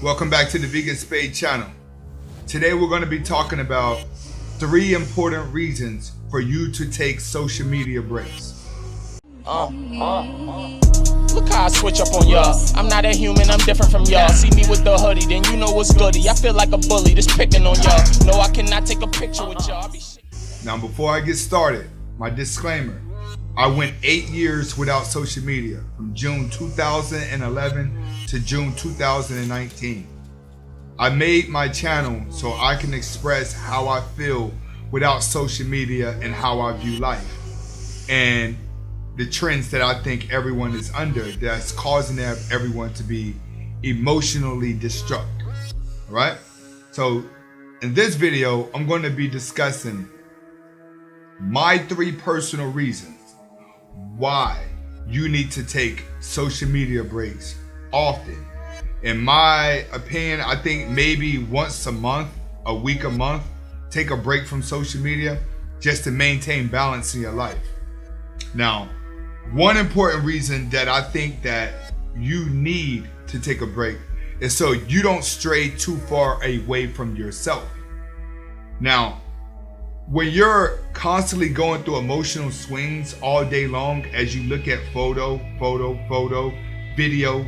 Welcome back to the Vegan-Spade channel. Today we're going to be talking about 3 important reasons for you to take social media breaks. Look how I switch up on y'all. I'm not a human, I'm different from y'all. See me with the hoodie, then you know what's goody. I feel like a bully, just picking on y'all. No, I cannot take a picture with y'all. Now before I get started, my disclaimer. I went 8 years without social media, from June 2011 to June 2019. I made my channel so I can express how I feel without social media and how I view life, and the trends that I think everyone is under that's causing everyone to be emotionally destructive. All right? So in this video, I'm going to be discussing my 3 personal reasons why you need to take social media breaks often. In my opinion, I think maybe once a month, a week a month, take a break from social media just to maintain balance in your life. Now, one important reason that I think that you need to take a break is so you don't stray too far away from yourself. Now, when you're constantly going through emotional swings all day long as you look at photo, video,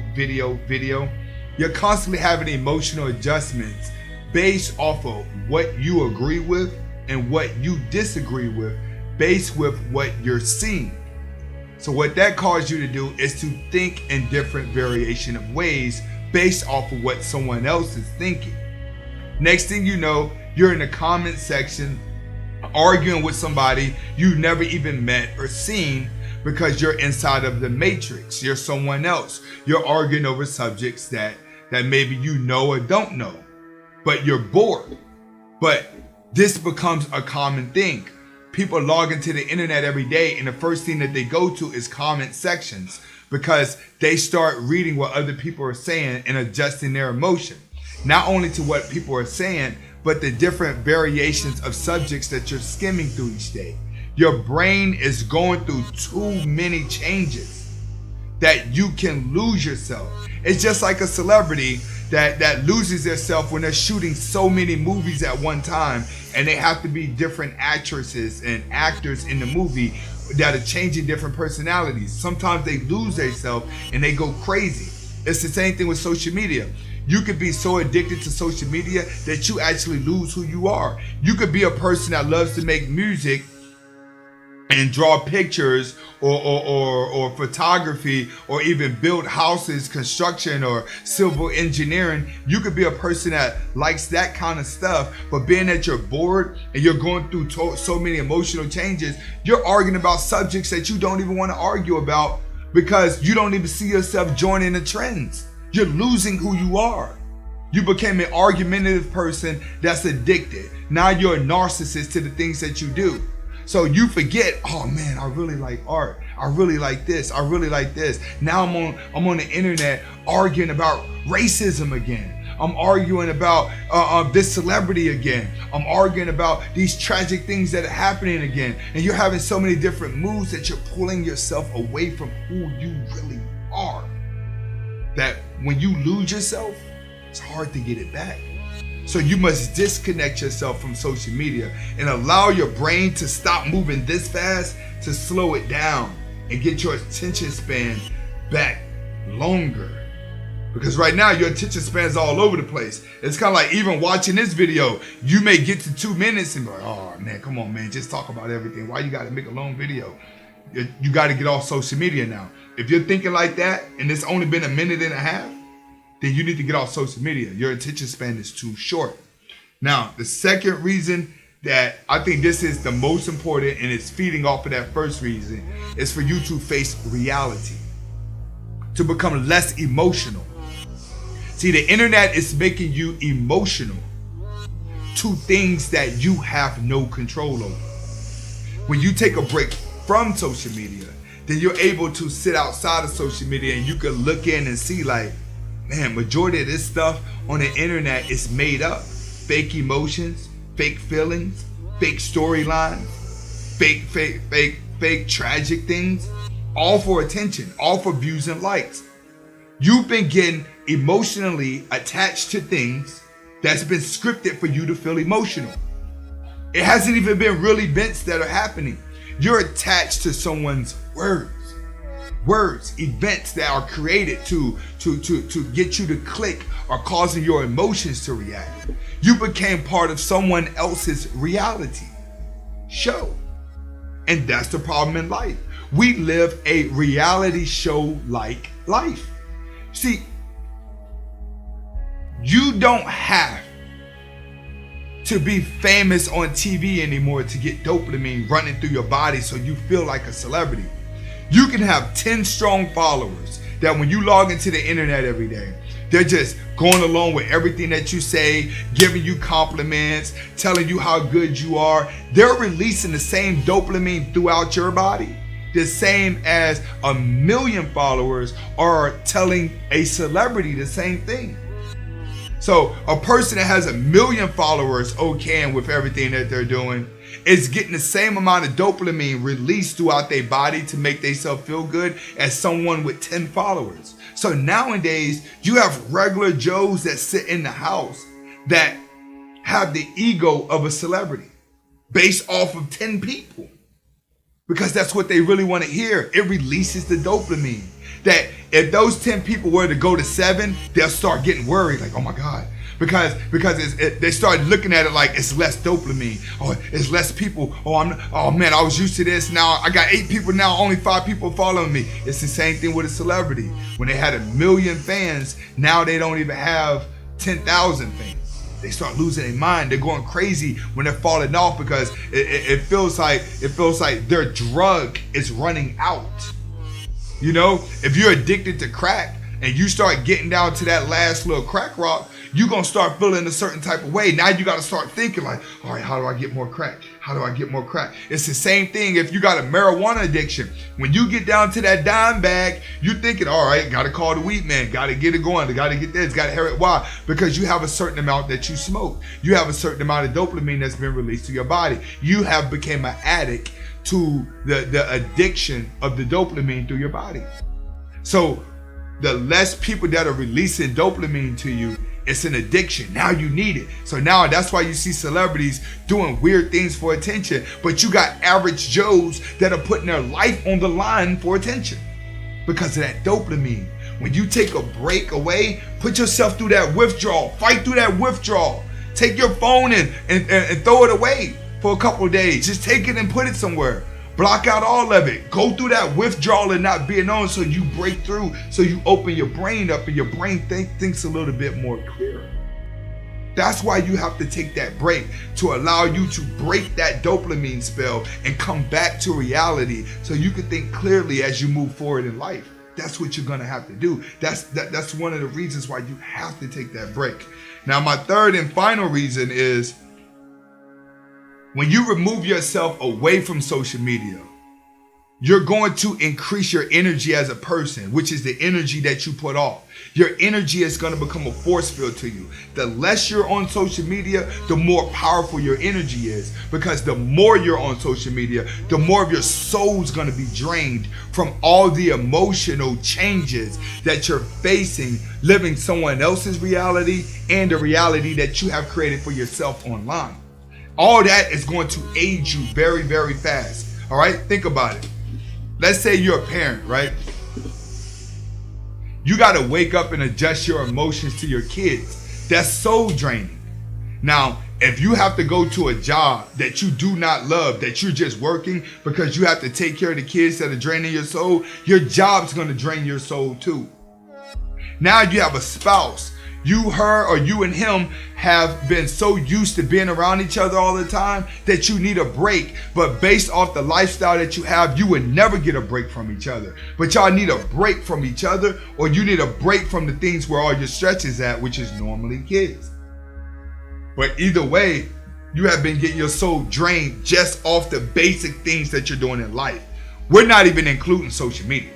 you're constantly having emotional adjustments based off of what you agree with and what you disagree with, based with what you're seeing. So what that causes you to do is to think in different variation of ways based off of what someone else is thinking. Next thing you know, you're in the comment section arguing with somebody you never even met or seen because you're inside of the matrix. You're someone else. You're arguing over subjects that maybe you know or don't know, but you're bored. But this becomes a common thing. People log into the internet every day, and the first thing that they go to is comment sections because they start reading what other people are saying and adjusting their emotion, not only to what people are saying, but the different variations of subjects that you're skimming through each day. Your brain is going through too many changes that you can lose yourself. It's just like a celebrity that loses themselves when they're shooting so many movies at one time, and they have to be different actresses and actors in the movie that are changing different personalities. Sometimes they lose themselves and they go crazy. It's the same thing with social media. You could be so addicted to social media that you actually lose who you are. You could be a person that loves to make music and draw pictures or photography, or even build houses, construction, or civil engineering. You could be a person that likes that kind of stuff, but being that you're bored and you're going through so many emotional changes, you're arguing about subjects that you don't even want to argue about because you don't even see yourself joining the trends. You're losing who you are. You became an argumentative person that's addicted. Now you're a narcissist to the things that you do. So you forget, oh man, I really like art. I really like this. I really like this. Now I'm on the internet arguing about racism again. I'm arguing about this celebrity again. I'm arguing about these tragic things that are happening again. And you're having so many different moods that you're pulling yourself away from who you really are, that when you lose yourself, it's hard to get it back. So you must disconnect yourself from social media and allow your brain to stop moving this fast, to slow it down and get your attention span back longer. Because right now your attention span is all over the place. It's kind of like even watching this video, you may get to 2 minutes and be like, oh man, come on man, just talk about everything. Why you gotta make a long video? You gotta get off social media now. If you're thinking like that and it's only been 1.5 minutes, then you need to get off social media. Your attention span is too short. Now, the second reason that I think this is the most important, and it's feeding off of that first reason, is for you to face reality, to become less emotional. See, the internet is making you emotional to things that you have no control over. When you take a break from social media, then you're able to sit outside of social media and you can look in and see like, man, majority of this stuff on the internet is made up. Fake emotions, fake feelings, fake storylines, fake tragic things, all for attention, all for views and likes. You've been getting emotionally attached to things that's been scripted for you to feel emotional. It hasn't even been real events that are happening. You're attached to someone's words, events that are created to get you to click or causing your emotions to react. You became part of someone else's reality show. And that's the problem in life. We live a reality show-like life. See, you don't have to be famous on TV anymore to get dopamine running through your body so you feel like a celebrity. You can have 10 strong followers that when you log into the internet every day, they're just going along with everything that you say, giving you compliments, telling you how good you are. They're releasing the same dopamine throughout your body, the same as 1 million followers are telling a celebrity the same thing. So a person that has 1 million followers okaying with everything that they're doing is getting the same amount of dopamine released throughout their body to make themselves feel good as someone with 10 followers. So nowadays, you have regular Joes that sit in the house that have the ego of a celebrity based off of 10 people. Because that's what they really want to hear. It releases the dopamine. That if those 10 people were to go to 7, they'll start getting worried, like, oh my God. Because they start looking at it like it's less dopamine. Oh, it's less people. Oh man, I was used to this. Now I got 8 people now, only 5 people following me. It's the same thing with a celebrity. When they had 1 million fans, now they don't even have 10,000 fans. They start losing their mind. They're going crazy when they're falling off because it feels like their drug is running out. You know, if you're addicted to crack and you start getting down to that last little crack rock, you're going to start feeling a certain type of way. Now you got to start thinking like, all right, how do I get more crack? How do I get more crack? It's the same thing if you got a marijuana addiction. When you get down to that dime bag, you're thinking, all right, got to call the weed man, got to get it going, got to get this, got to hear it. Why? Because you have a certain amount that you smoke. You have a certain amount of dopamine that's been released to your body. You have become an addict to the addiction of the dopamine through your body. So the less people that are releasing dopamine to you, it's an addiction. Now you need it. So now that's why you see celebrities doing weird things for attention. But you got average Joes that are putting their life on the line for attention because of that dopamine. When you take a break away, put yourself through that withdrawal. Fight through that withdrawal. Take your phone and throw it away for a couple of days. Just take it and put it somewhere. Block out all of it. Go through that withdrawal and not being on so you break through, so you open your brain up and your brain thinks a little bit more clearer. That's why you have to take that break to allow you to break that dopamine spell and come back to reality so you can think clearly as you move forward in life. That's what you're going to have to do. That's one of the reasons why you have to take that break. Now, my third and final reason is when you remove yourself away from social media, you're going to increase your energy as a person, which is the energy that you put off. Your energy is going to become a force field to you. The less you're on social media, the more powerful your energy is. Because the more you're on social media, the more of your soul's going to be drained from all the emotional changes that you're facing, living someone else's reality and the reality that you have created for yourself online. All that is going to age you very, very fast. All right, think about it. Let's say you're a parent, right? You got to wake up and adjust your emotions to your kids. That's soul draining. Now, if you have to go to a job that you do not love, that you're just working because you have to take care of the kids that are draining your soul, your job's going to drain your soul too. Now you have a spouse. You, her, or you and him have been so used to being around each other all the time that you need a break. But based off the lifestyle that you have, you would never get a break from each other. But y'all need a break from each other, or you need a break from the things where all your stress is at, which is normally kids. But either way, you have been getting your soul drained just off the basic things that you're doing in life. We're not even including social media.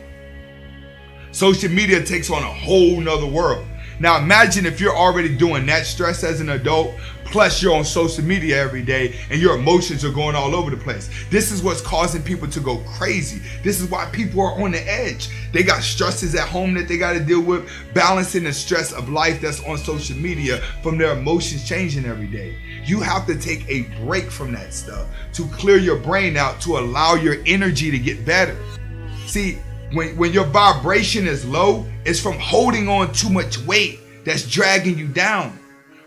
Social media takes on a whole nother world. Now imagine if you're already doing that stress as an adult, Plus you're on social media every day and your emotions are going all over the place. This is what's causing people to go crazy. This is why people are on the edge. They got stresses at home that they got to deal with, balancing the stress of life that's on social media from their emotions changing every day. You have to take a break from that stuff to clear your brain out, to allow your energy to get better. See, when your vibration is low, it's from holding on too much weight that's dragging you down.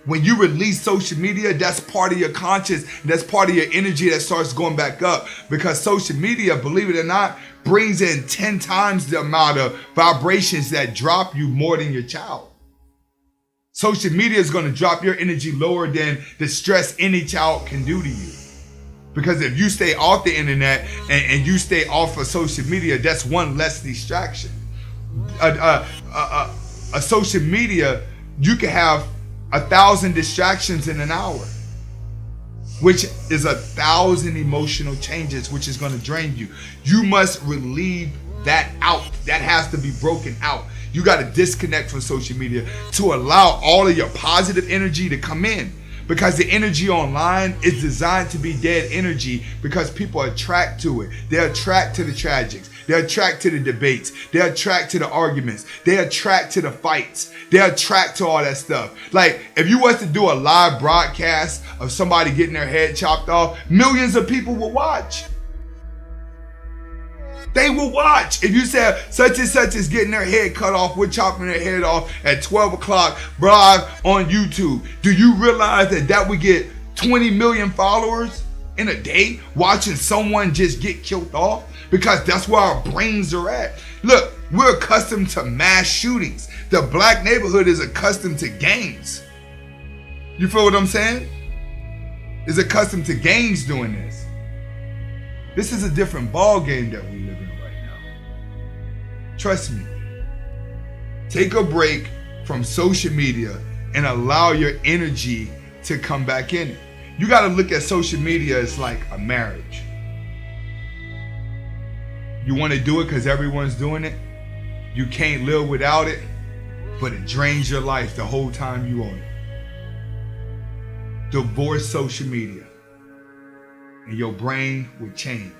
When you release social media, that's part of your conscious, that's part of your energy that starts going back up, because social media, believe it or not, brings in 10 times the amount of vibrations that drop you more than your child. Social media is going to drop your energy lower than the stress any child can do to you. Because if you stay off the internet and you stay off of social media, that's one less distraction. A social media, you can have 1,000 distractions in an hour, which is 1,000 emotional changes, which is going to drain you. You must relieve that out. That has to be broken out. You got to disconnect from social media to allow all of your positive energy to come in, because the energy online is designed to be dead energy, because people attract to it. They attract to the tragics. They attract to the debates. They attract to the arguments. They attract to the fights. They attract to all that stuff. Like, if you was to do a live broadcast of somebody getting their head chopped off, millions of people will watch. They will watch. If you say such and such is getting their head cut off, we're chopping their head off at 12 o'clock live on YouTube. Do you realize that would get 20 million followers in a day watching someone just get killed off? Because that's where our brains are at. Look, we're accustomed to mass shootings. The black neighborhood is accustomed to gangs. You feel what I'm saying? Is accustomed to gangs doing this. This is a different ball game that we live in right now. Trust me. Take a break from social media and allow your energy to come back in it. You got to look at social media as like a marriage. You want to do it because everyone's doing it. You can't live without it, but it drains your life the whole time you own it. Divorce social media and your brain will change.